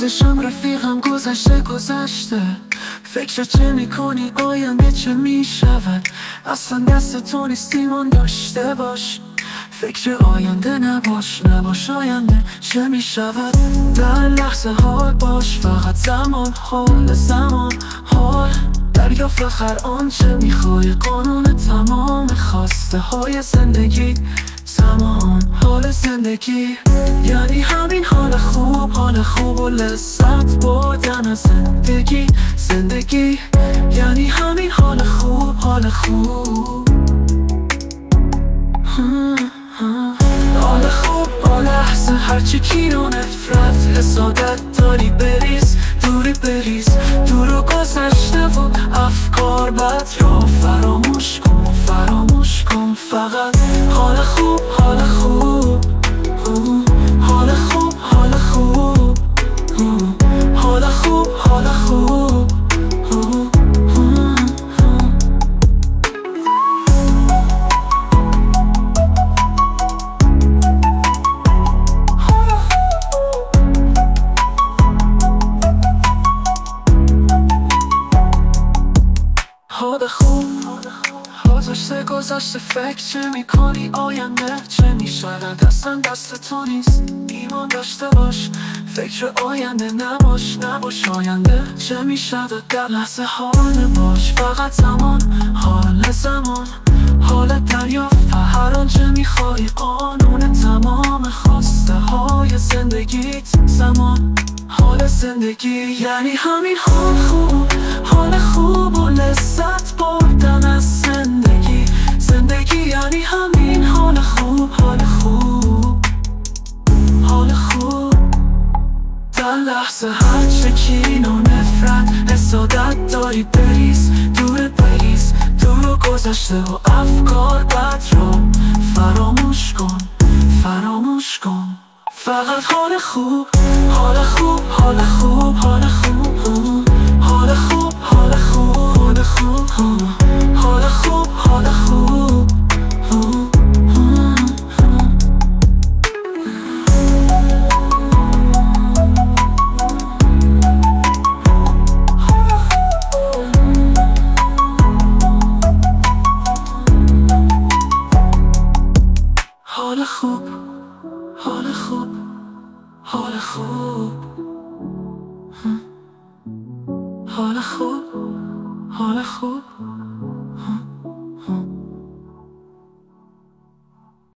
خودشم رفیقم گذشته فکر چه میکنی آینده چه میشود اصلا دست تو نیست ایمان داشته باش فکر آینده نباش آینده چه میشود در لحظه حال باش فقط زمان حال دریا فخر آنچه میخوای قانون تمام خواسته های زندگی زمان حال زندگی یعنی همین حال خوب و لذت بردن از زندگی یعنی همین حال خوب با لحظه هرچی کین و نفرت حسادت داری بریز دور و گذشته و افکار بد را فراموش کن فقط حال خوب گذشته فکر چه میکنی آینده چه میشود اصلا دست تو نیست ایمان داشته باش فکر آینده نباش آینده چه میشود در لحظه حال باش فقط زمان حال دریافت هر آنچه میخوای قانون تمام خواسته های زندگیت زمان حال زندگی یعنی همین حال خوب و لذت بردن از زندگی یعنی همین حال خوب در لحظه هر چه کین و نفرت حسادت داری بریز دور و گذشته و افکار بد را فراموش کن فقط حال خوب حال خوب